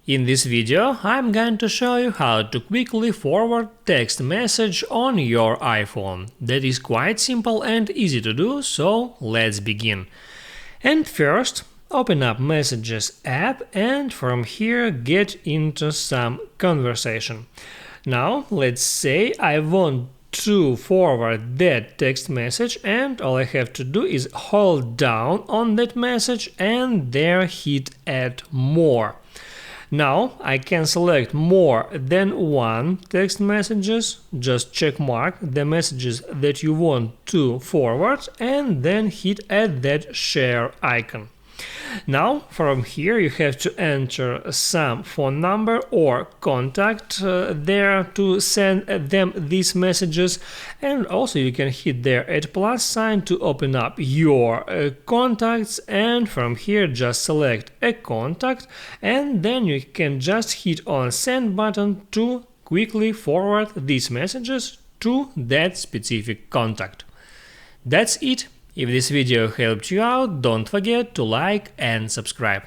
In this video, I'm going to show you how to quickly forward text message on your iPhone. That is quite simple and easy to do, so let's begin. And first, open up Messages app and from here get into some conversation. Now, let's say I want to forward that text message, and all I have to do is hold down on that message and there hit Add More. Now I can select more than one text messages, just check mark the messages that you want to forward and then hit add that share icon. Now from here you have to enter some phone number or contact there to send them these messages, and also you can hit there add plus sign to open up your contacts, and from here just select a contact and then you can just hit on send button to quickly forward these messages to that specific contact. That's it. If this video helped you out, don't forget to like and subscribe.